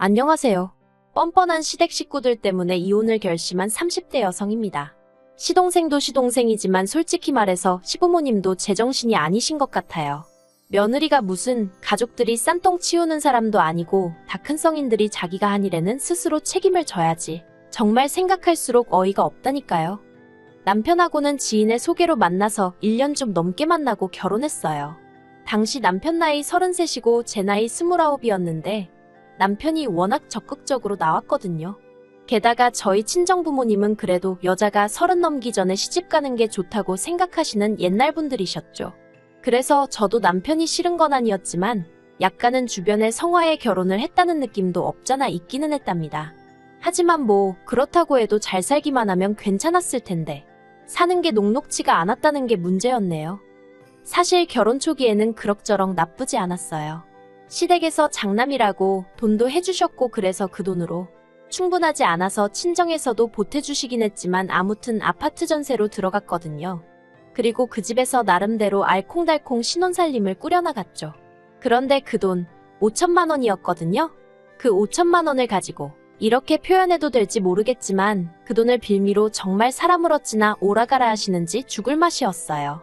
안녕하세요. 뻔뻔한 시댁 식구들 때문에 이혼을 결심한 30대 여성입니다. 시동생도 시동생이지만 솔직히 말해서 시부모님도 제정신이 아니신 것 같아요. 며느리가 무슨 가족들이 싼똥 치우는 사람도 아니고 다 큰 성인들이 자기가 한 일에는 스스로 책임을 져야지. 정말 생각할수록 어이가 없다니까요. 남편하고는 지인의 소개로 만나서 1년 좀 넘게 만나고 결혼했어요. 당시 남편 나이 33이고 제 나이 29이었는데 남편이 워낙 적극적으로 나왔거든요. 게다가 저희 친정부모님은 그래도 여자가 30 넘기 전에 시집가는 게 좋다고 생각하시는 옛날 분들이셨죠. 그래서 저도 남편이 싫은 건 아니었지만 약간은 주변에 성화에 결혼을 했다는 느낌도 없잖아 있기는 했답니다. 하지만 뭐 그렇다고 해도 잘 살기만 하면 괜찮았을 텐데 사는 게 녹록지가 않았다는 게 문제였네요. 사실 결혼 초기에는 그럭저럭 나쁘지 않았어요. 시댁에서 장남이라고 돈도 해주셨고 그래서 그 돈으로 충분하지 않아서 친정에서도 보태주시긴 했지만 아무튼 아파트 전세로 들어갔거든요. 그리고 그 집에서 나름대로 알콩달콩 신혼살림을 꾸려나갔죠. 그런데 그 돈 5천만 원이었거든요. 그 5천만 원을 가지고 이렇게 표현해도 될지 모르겠지만 그 돈을 빌미로 정말 사람을 어찌나 오라가라 하시는지 죽을 맛이었어요.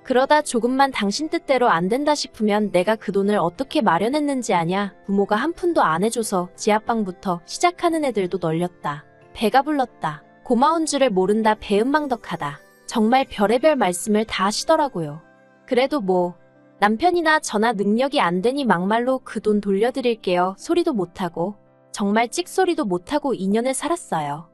그러다 조금만 당신 뜻대로 안 된다 싶으면 내가 그 돈을 어떻게 마련했는지 아냐. 부모가 한 푼도 안 해줘서 지하방부터 시작하는 애들도 널렸다. 배가 불렀다. 고마운 줄을 모른다. 배은망덕하다. 정말 별의별 말씀을 다 하시더라고요. 그래도 뭐 남편이나 저나 능력이 안 되니 막말로 그 돈 돌려드릴게요. 소리도 못하고 정말 찍소리도 못하고 2년을 살았어요.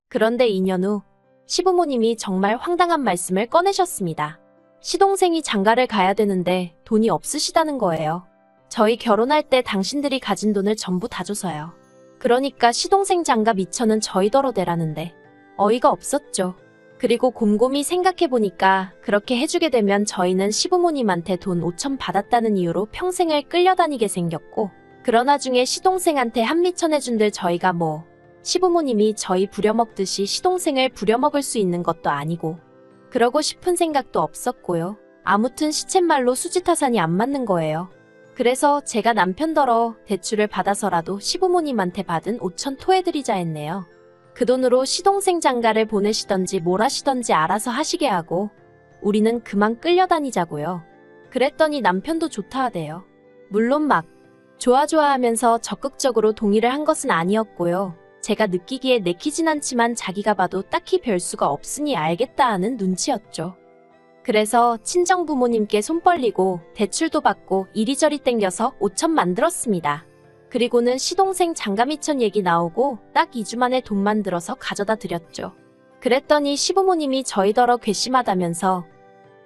그런데 2년 후 시부모님이 정말 황당한 말씀을 꺼내셨습니다. 시동생이 장가를 가야 되는데 돈이 없으시다는 거예요. 저희 결혼할 때 당신들이 가진 돈을 전부 다 줘서요. 그러니까 시동생 장가 미천은 저희더러 대라는데 어이가 없었죠. 그리고 곰곰이 생각해보니까 그렇게 해주게 되면 저희는 시부모님한테 돈 5천 받았다는 이유로 평생을 끌려다니게 생겼고 그러나 나중에 시동생한테 한미천 해준들 저희가 뭐 시부모님이 저희 부려먹듯이 시동생을 부려먹을 수 있는 것도 아니고 그러고 싶은 생각도 없었고요. 아무튼 시쳇말로 수지타산이 안 맞는 거예요. 그래서 제가 남편더러 대출을 받아서라도 시부모님한테 받은 5천 토해드리자 했네요. 그 돈으로 시동생 장가를 보내시던지 뭘 하시던지 알아서 하시게 하고 우리는 그만 끌려다니자고요. 그랬더니 남편도 좋다 하대요. 물론 막 좋아 하면서 적극적으로 동의를 한 것은 아니었고요. 제가 느끼기에 내키진 않지만 자기가 봐도 딱히 별 수가 없으니 알겠다 하는 눈치였죠. 그래서 친정부모님께 손 벌리고 대출도 받고 이리저리 땡겨서 5천 만들었습니다. 그리고는 시동생 장가미천 얘기 나오고 딱 2주 만에 돈 만들어서 가져다 드렸죠. 그랬더니 시부모님이 저희더러 괘씸하다면서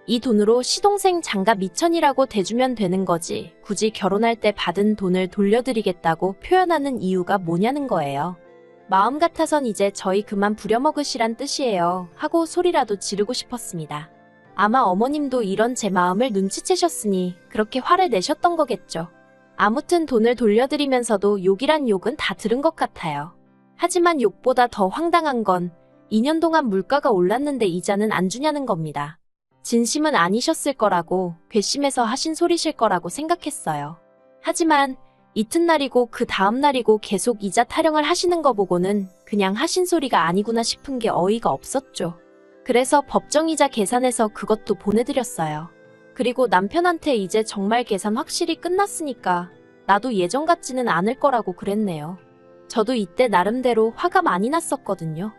이 돈으로 시동생 장가 미천이라고 대주면 되는 거지 굳이 결혼할 때 받은 돈을 돌려드리겠다고 표현하는 이유가 뭐냐는 거예요. 마음 같아선 이제 저희 그만 부려먹으시란 뜻이에요 하고 소리라도 지르고 싶었습니다. 아마 어머님도 이런 제 마음을 눈치채셨으니 그렇게 화를 내셨던 거겠죠. 아무튼 돈을 돌려드리면서도 욕이란 욕은 다 들은 것 같아요. 하지만 욕보다 더 황당한 건 2년 동안 물가가 올랐는데 이자는 안 주냐는 겁니다. 진심은 아니셨을 거라고 괘씸해서 하신 소리실 거라고 생각했어요. 하지만 이튿날이고 그 다음날이고 계속 이자 타령을 하시는 거 보고는 그냥 하신 소리가 아니구나 싶은 게 어이가 없었죠. 그래서 법정이자 계산해서 그것도 보내드렸어요. 그리고 남편한테 이제 정말 계산 확실히 끝났으니까 나도 예전 같지는 않을 거라고 그랬네요. 저도 이때 나름대로 화가 많이 났었거든요.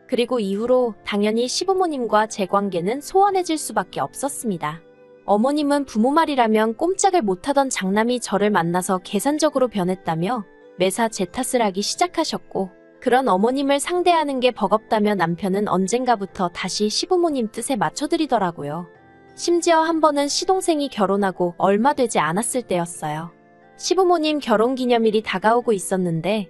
그리고 이후로 당연히 시부모님과 제 관계는 소원해질 수밖에 없었습니다. 어머님은 부모 말이라면 꼼짝을 못하던 장남이 저를 만나서 계산적으로 변했다며 매사 제 탓을 하기 시작하셨고 그런 어머님을 상대하는 게 버겁다며 남편은 언젠가부터 다시 시부모님 뜻에 맞춰드리더라고요. 심지어 한 번은 시동생이 결혼하고 얼마 되지 않았을 때였어요. 시부모님 결혼기념일이 다가오고 있었는데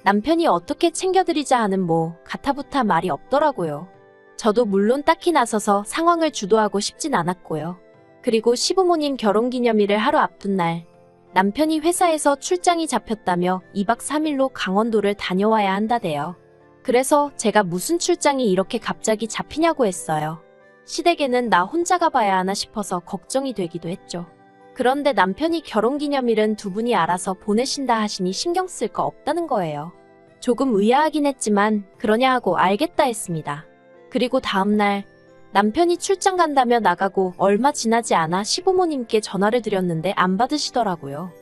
남편이 어떻게 챙겨드리자 하는 뭐 가타부타 말이 없더라고요. 저도 물론 딱히 나서서 상황을 주도하고 싶진 않았고요. 그리고 시부모님 결혼기념일을 하루 앞둔 날 남편이 회사에서 출장이 잡혔다며 2박 3일로 강원도를 다녀와야 한다대요. 그래서 제가 무슨 출장이 이렇게 갑자기 잡히냐고 했어요. 시댁에는 나 혼자 가봐야 하나 싶어서 걱정이 되기도 했죠. 그런데 남편이 결혼기념일은 두 분이 알아서 보내신다 하시니 신경 쓸 거 없다는 거예요. 조금 의아하긴 했지만 그러냐 하고 알겠다 했습니다. 그리고 다음날 남편이 출장 간다며 나가고 얼마 지나지 않아 시부모님께 전화를 드렸는데 안 받으시더라고요.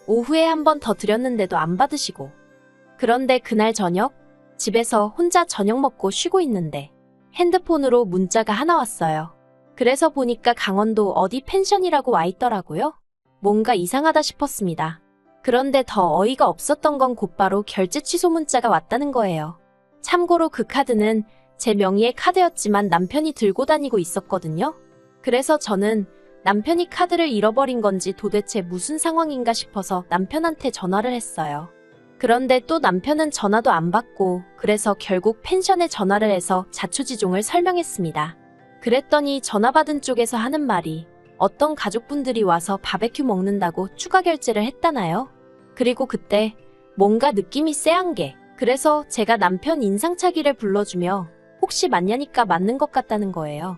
오후에 한 번 더 드렸는데도 안 받으시고. 그런데 그날 저녁 집에서 혼자 저녁 먹고 쉬고 있는데 핸드폰으로 문자가 하나 왔어요. 그래서 보니까 강원도 어디 펜션이라고 와 있더라고요. 뭔가 이상하다 싶었습니다. 그런데 더 어이가 없었던 건 곧바로 결제 취소 문자가 왔다는 거예요. 참고로 그 카드는 제 명의의 카드였지만 남편이 들고 다니고 있었거든요. 그래서 저는 남편이 카드를 잃어버린 건지 도대체 무슨 상황인가 싶어서 남편한테 전화를 했어요. 그런데 또 남편은 전화도 안 받고 그래서 결국 펜션에 전화를 해서 자초지종을 설명했습니다. 그랬더니 전화 받은 쪽에서 하는 말이 어떤 가족분들이 와서 바베큐 먹는다고 추가 결제를 했다나요? 그리고 그때 뭔가 느낌이 쎄한 게 그래서 제가 남편 인상착의를 불러주며 혹시 맞냐니까 맞는 것 같다는 거예요.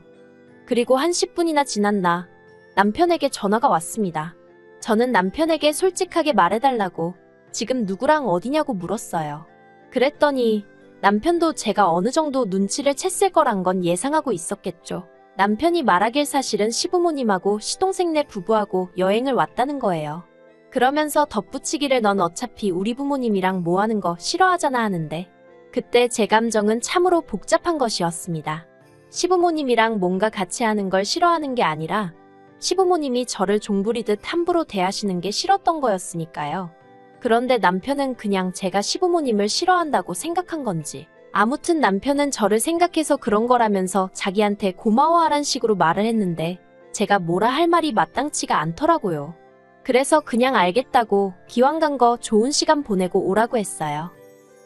그리고 한 10분이나 지난 나 남편에게 전화가 왔습니다. 저는 남편에게 솔직하게 말해달라고 지금 누구랑 어디냐고 물었어요. 그랬더니 남편도 제가 어느 정도 눈치를 챘을 거란 건 예상하고 있었겠죠. 남편이 말하길 사실은 시부모님하고 시동생네 부부하고 여행을 왔다는 거예요. 그러면서 덧붙이기를 넌 어차피 우리 부모님이랑 뭐 하는 거 싫어하잖아 하는데 그때 제 감정은 참으로 복잡한 것이었습니다. 시부모님이랑 뭔가 같이 하는 걸 싫어하는 게 아니라 시부모님이 저를 종부리듯 함부로 대하시는 게 싫었던 거였으니까요. 그런데 남편은 그냥 제가 시부모님을 싫어한다고 생각한 건지 아무튼 남편은 저를 생각해서 그런 거라면서 자기한테 고마워하란 식으로 말을 했는데 제가 뭐라 할 말이 마땅치가 않더라고요. 그래서 그냥 알겠다고 기왕 간 거 좋은 시간 보내고 오라고 했어요.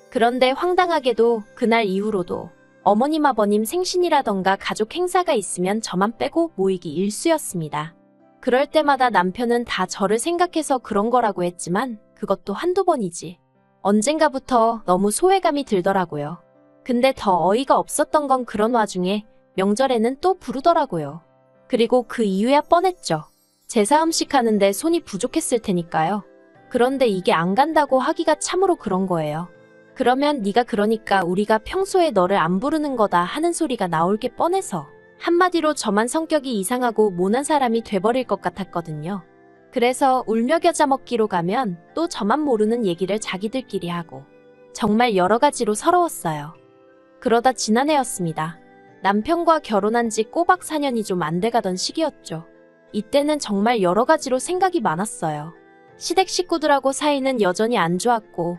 그런데 황당하게도 그날 이후로도 어머님 아버님 생신이라던가 가족 행사가 있으면 저만 빼고 모이기 일쑤였습니다. 그럴 때마다 남편은 다 저를 생각해서 그런 거라고 했지만 그것도 한두 번이지. 언젠가부터 너무 소외감이 들더라고요. 근데 더 어이가 없었던 건 그런 와중에 명절에는 또 부르더라고요. 그리고 그 이유야 뻔했죠. 제사 음식 하는데 손이 부족했을 테니까요. 그런데 이게 안 간다고 하기가 참으로 그런 거예요. 그러면 네가 그러니까 우리가 평소에 너를 안 부르는 거다 하는 소리가 나올 게 뻔해서 한마디로 저만 성격이 이상하고 모난 사람이 돼버릴 것 같았거든요. 그래서 울며 겨자 먹기로 가면 또 저만 모르는 얘기를 자기들끼리 하고 정말 여러 가지로 서러웠어요. 그러다 지난해였습니다. 남편과 결혼한 지 꼬박 4년이 좀 안 돼가던 시기였죠. 이때는 정말 여러 가지로 생각이 많았어요. 시댁 식구들하고 사이는 여전히 안 좋았고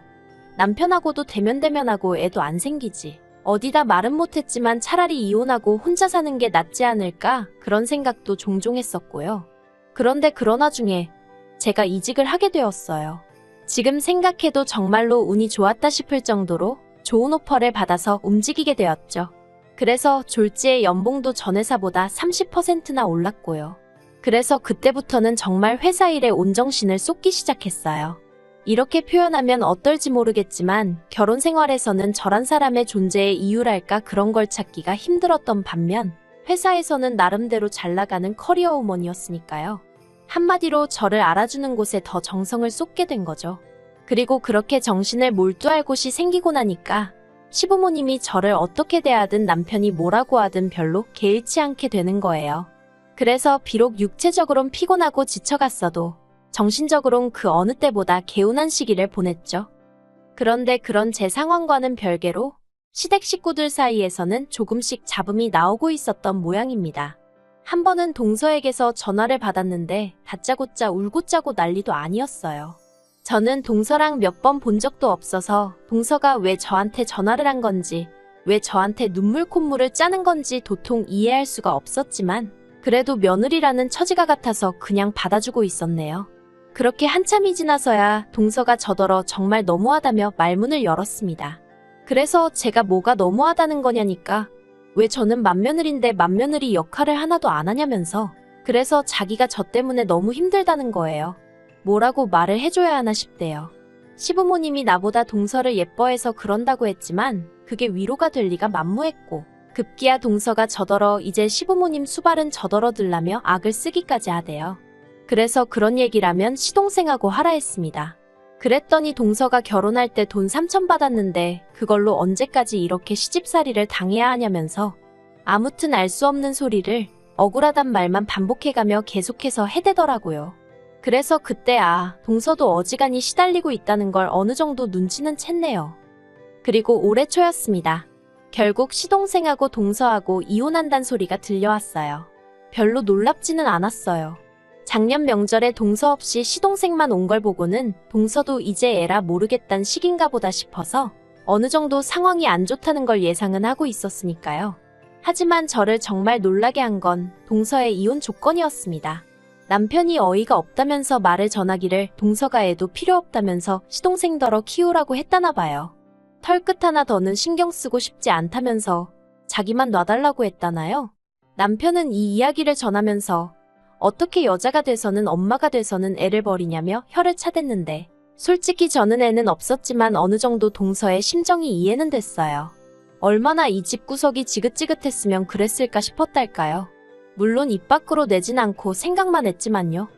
남편하고도 대면대면하고 애도 안 생기지. 어디다 말은 못했지만 차라리 이혼하고 혼자 사는 게 낫지 않을까 그런 생각도 종종 했었고요. 그런데 그런 와중에 제가 이직을 하게 되었어요. 지금 생각해도 정말로 운이 좋았다 싶을 정도로 좋은 오퍼를 받아서 움직이게 되었죠. 그래서 졸지에 연봉도 전 회사보다 30%나 올랐고요. 그래서 그때부터는 정말 회사 일에 온 정신을 쏟기 시작했어요. 이렇게 표현하면 어떨지 모르겠지만 결혼 생활에서는 저란 사람의 존재의 이유랄까 그런 걸 찾기가 힘들었던 반면 회사에서는 나름대로 잘 나가는 커리어 우먼이었으니까요. 한마디로 저를 알아주는 곳에 더 정성을 쏟게 된 거죠. 그리고 그렇게 정신을 몰두할 곳이 생기고 나니까 시부모님이 저를 어떻게 대하든 남편이 뭐라고 하든 별로 개의치 않게 되는 거예요. 그래서 비록 육체적으론 피곤하고 지쳐갔어도 정신적으론 그 어느 때보다 개운한 시기를 보냈죠. 그런데 그런 제 상황과는 별개로 시댁 식구들 사이에서는 조금씩 잡음이 나오고 있었던 모양입니다. 한 번은 동서에게서 전화를 받았는데 다짜고짜 울고 짜고 난리도 아니었어요. 저는 동서랑 몇 번 본 적도 없어서 동서가 왜 저한테 전화를 한 건지 왜 저한테 눈물 콧물을 짜는 건지 도통 이해할 수가 없었지만 그래도 며느리라는 처지가 같아서 그냥 받아주고 있었네요. 그렇게 한참이 지나서야 동서가 저더러 정말 너무하다며 말문을 열었습니다. 그래서 제가 뭐가 너무하다는 거냐니까 왜 저는 맏며느리인데 맏며느리 역할을 하나도 안 하냐면서 그래서 자기가 저 때문에 너무 힘들다는 거예요. 뭐라고 말을 해줘야 하나 싶대요. 시부모님이 나보다 동서를 예뻐해서 그런다고 했지만 그게 위로가 될 리가 만무했고 급기야 동서가 저더러 이제 시부모님 수발은 저더러 들라며 악을 쓰기까지 하대요. 그래서 그런 얘기라면 시동생하고 하라 했습니다. 그랬더니 동서가 결혼할 때 돈 3천 받았는데 그걸로 언제까지 이렇게 시집살이를 당해야 하냐면서 아무튼 알 수 없는 소리를 억울하단 말만 반복해가며 계속해서 해대더라고요. 그래서 그때 동서도 어지간히 시달리고 있다는 걸 어느 정도 눈치는 챘네요. 그리고 올해 초였습니다. 결국 시동생하고 동서하고 이혼한단 소리가 들려왔어요. 별로 놀랍지는 않았어요. 작년 명절에 동서 없이 시동생만 온 걸 보고는 동서도 이제 에라 모르겠단 시긴가 보다 싶어서 어느 정도 상황이 안 좋다는 걸 예상은 하고 있었으니까요. 하지만 저를 정말 놀라게 한 건 동서의 이혼 조건이었습니다. 남편이 어이가 없다면서 말을 전하기를 동서가 애도 필요 없다면서 시동생더러 키우라고 했다나 봐요. 털끝 하나 더는 신경 쓰고 싶지 않다면서 자기만 놔달라고 했다나요? 남편은 이 이야기를 전하면서 어떻게 여자가 돼서는 엄마가 돼서는 애를 버리냐며 혀를 차댔는데 솔직히 저는 애는 없었지만 어느 정도 동서의 심정이 이해는 됐어요. 얼마나 이 집구석이 지긋지긋했으면 그랬을까 싶었달까요. 물론 입 밖으로 내진 않고 생각만 했지만요.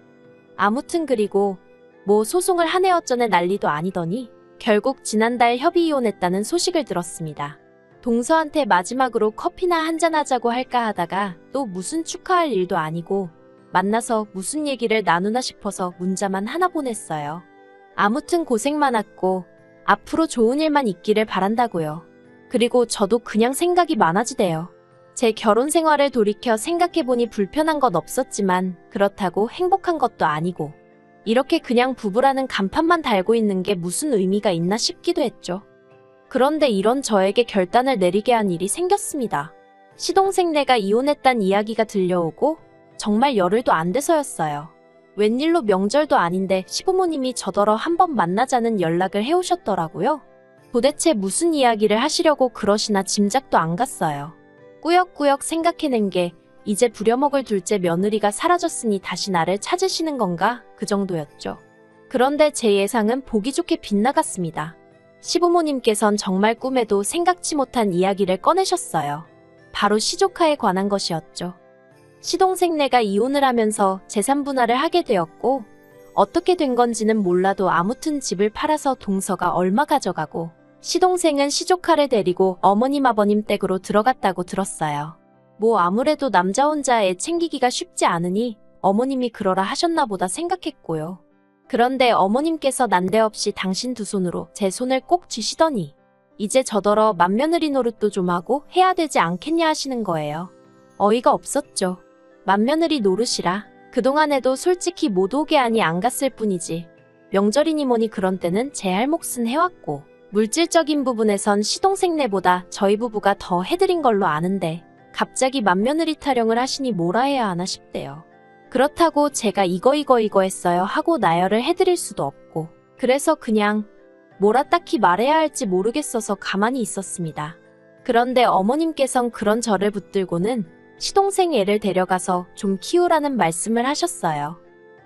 아무튼 그리고 뭐 소송을 한 해 어쩌네 난리도 아니더니 결국 지난달 협의 이혼했다는 소식을 들었습니다. 동서한테 마지막으로 커피나 한잔 하자고 할까 하다가 또 무슨 축하할 일도 아니고 만나서 무슨 얘기를 나누나 싶어서 문자만 하나 보냈어요. 아무튼 고생 많았고 앞으로 좋은 일만 있기를 바란다고요. 그리고 저도 그냥 생각이 많아지대요. 제 결혼 생활을 돌이켜 생각해보니 불편한 건 없었지만 그렇다고 행복한 것도 아니고 이렇게 그냥 부부라는 간판만 달고 있는 게 무슨 의미가 있나 싶기도 했죠. 그런데 이런 저에게 결단을 내리게 한 일이 생겼습니다. 시동생네가 이혼했단 이야기가 들려오고 정말 열흘도 안 돼서였어요. 웬일로 명절도 아닌데 시부모님이 저더러 한번 만나자는 연락을 해오셨더라고요. 도대체 무슨 이야기를 하시려고 그러시나 짐작도 안 갔어요. 꾸역꾸역 생각해낸 게 이제 부려먹을 둘째 며느리가 사라졌으니 다시 나를 찾으시는 건가 그 정도였죠. 그런데 제 예상은 보기 좋게 빗나갔습니다. 시부모님께선 정말 꿈에도 생각지 못한 이야기를 꺼내셨어요. 바로 시조카에 관한 것이었죠. 시동생네가 이혼을 하면서 재산 분할을 하게 되었고 어떻게 된 건지는 몰라도 아무튼 집을 팔아서 동서가 얼마 가져가고 시동생은 시조카를 데리고 어머님 아버님 댁으로 들어갔다고 들었어요. 뭐 아무래도 남자 혼자 애 챙기기가 쉽지 않으니 어머님이 그러라 하셨나 보다 생각했고요. 그런데 어머님께서 난데없이 당신 두 손으로 제 손을 꼭 쥐시더니 이제 저더러 맏며느리 노릇도 좀 하고 해야 되지 않겠냐 하시는 거예요. 어이가 없었죠. 맏며느리 노릇이라 그동안에도 솔직히 못 오게 하니 안 갔을 뿐이지 명절이니 뭐니 그런 때는 제 할 몫은 해왔고 물질적인 부분에선 시동생네보다 저희 부부가 더 해드린 걸로 아는데 갑자기 맏며느리 타령을 하시니 뭐라 해야 하나 싶대요. 그렇다고 제가 이거 했어요 하고 나열을 해드릴 수도 없고 그래서 그냥 뭐라 딱히 말해야 할지 모르겠어서 가만히 있었습니다. 그런데 어머님께선 그런 저를 붙들고는 시동생 애를 데려가서 좀 키우라는 말씀을 하셨어요.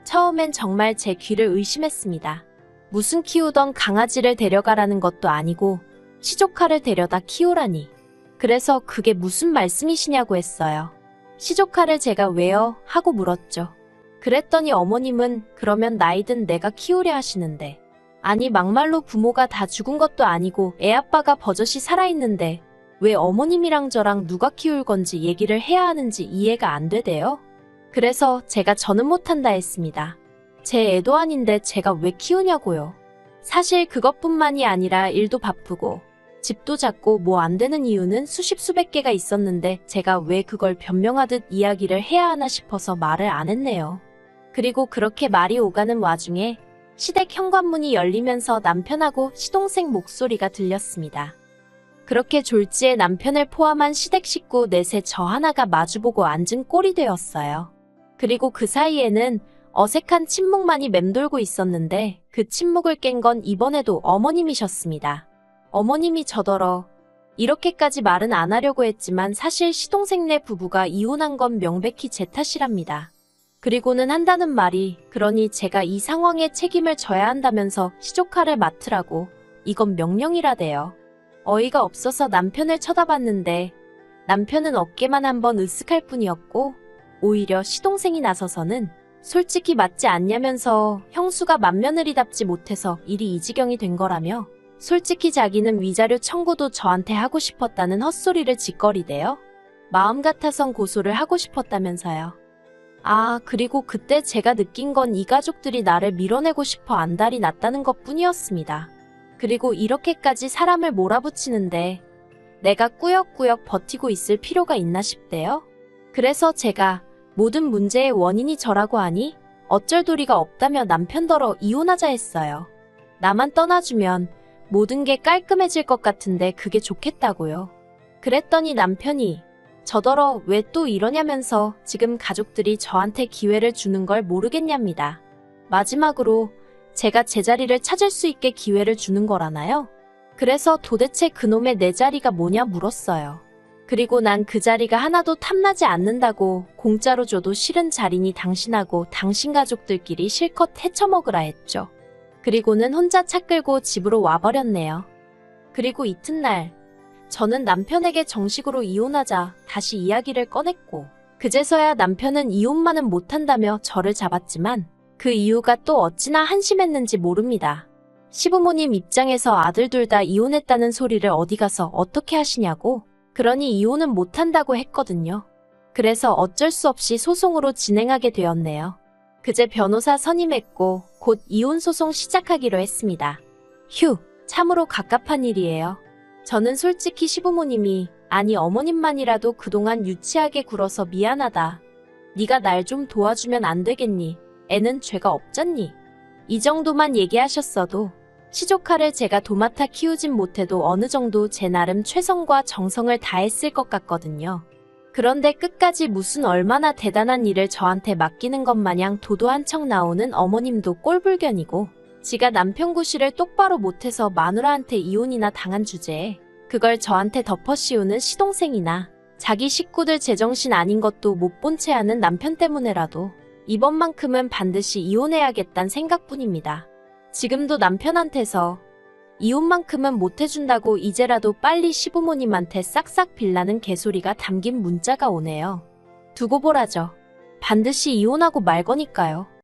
처음엔 정말 제 귀를 의심했습니다. 무슨 키우던 강아지를 데려가라는 것도 아니고 시조카를 데려다 키우라니. 그래서 그게 무슨 말씀이시냐고 했어요. 시조카를 제가 왜요? 하고 물었죠. 그랬더니 어머님은 그러면 나이든 내가 키우려 하시는데 아니 막말로 부모가 다 죽은 것도 아니고 애 아빠가 버젓이 살아있는데 왜 어머님이랑 저랑 누가 키울 건지 얘기를 해야 하는지 이해가 안 되대요. 그래서 제가 저는 못한다 했습니다. 제 애도 아닌데 제가 왜 키우냐고요. 사실 그것뿐만이 아니라 일도 바쁘고 집도 작고 뭐 안 되는 이유는 수십 수백 개가 있었는데 제가 왜 그걸 변명하듯 이야기를 해야 하나 싶어서 말을 안 했네요. 그리고 그렇게 말이 오가는 와중에 시댁 현관문이 열리면서 남편하고 시동생 목소리가 들렸습니다. 그렇게 졸지에 남편을 포함한 시댁 식구 넷에 저 하나가 마주보고 앉은 꼴이 되었어요. 그리고 그 사이에는 어색한 침묵만이 맴돌고 있었는데 그 침묵을 깬 건 이번에도 어머님이셨습니다. 어머님이 저더러 이렇게까지 말은 안 하려고 했지만 사실 시동생네 부부가 이혼한 건 명백히 제 탓이랍니다. 그리고는 한다는 말이 그러니 제가 이 상황에 책임을 져야 한다면서 시조카를 맡으라고 이건 명령이라대요. 어이가 없어서 남편을 쳐다봤는데 남편은 어깨만 한번 으쓱할 뿐이었고 오히려 시동생이 나서서는 솔직히 맞지 않냐면서 형수가 맏며느리답지 못해서 일이 이 지경이 된 거라며 솔직히 자기는 위자료 청구도 저한테 하고 싶었다는 헛소리를 짓거리대요. 마음 같아선 고소를 하고 싶었다면서요. 아, 그리고 그때 제가 느낀 건 이 가족들이 나를 밀어내고 싶어 안달이 났다는 것뿐이었습니다. 그리고 이렇게까지 사람을 몰아붙이는데 내가 꾸역꾸역 버티고 있을 필요가 있나 싶대요. 그래서 제가 모든 문제의 원인이 저라고 하니 어쩔 도리가 없다며 남편더러 이혼하자 했어요. 나만 떠나주면 모든 게 깔끔해질 것 같은데 그게 좋겠다고요. 그랬더니 남편이 저더러 왜 또 이러냐면서 지금 가족들이 저한테 기회를 주는 걸 모르겠냐입니다. 마지막으로 제가 제 자리를 찾을 수 있게 기회를 주는 거라나요? 그래서 도대체 그놈의 내 자리가 뭐냐 물었어요. 그리고 난 그 자리가 하나도 탐나지 않는다고 공짜로 줘도 싫은 자리니 당신하고 당신 가족들끼리 실컷 헤쳐먹으라 했죠. 그리고는 혼자 차 끌고 집으로 와버렸네요. 그리고 이튿날 저는 남편에게 정식으로 이혼하자 다시 이야기를 꺼냈고 그제서야 남편은 이혼만은 못한다며 저를 잡았지만 그 이유가 또 어찌나 한심했는지 모릅니다. 시부모님 입장에서 아들 둘 다 이혼했다는 소리를 어디 가서 어떻게 하시냐고 그러니 이혼은 못한다고 했거든요. 그래서 어쩔 수 없이 소송으로 진행하게 되었네요. 그제 변호사 선임했고 곧 이혼 소송 시작하기로 했습니다. 휴, 참으로 갑갑한 일이에요. 저는 솔직히 시부모님이 아니 어머님만이라도 그동안 유치하게 굴어서 미안하다. 네가 날 좀 도와주면 안 되겠니? 애는 죄가 없잖니? 이 정도만 얘기하셨어도 시조카를 제가 도맡아 키우진 못해도 어느 정도 제 나름 최선과 정성을 다했을 것 같거든요. 그런데 끝까지 무슨 얼마나 대단한 일을 저한테 맡기는 것 마냥 도도한 척 나오는 어머님도 꼴불견이고 지가 남편 구실을 똑바로 못해서 마누라한테 이혼이나 당한 주제에 그걸 저한테 덮어씌우는 시동생이나 자기 식구들 제정신 아닌 것도 못 본 채 하는 남편 때문에라도 이번만큼은 반드시 이혼해야겠단 생각뿐입니다. 지금도 남편한테서 이혼만큼은 못해준다고 이제라도 빨리 시부모님한테 싹싹 빌라는 개소리가 담긴 문자가 오네요. 두고 보라죠. 반드시 이혼하고 말 거니까요.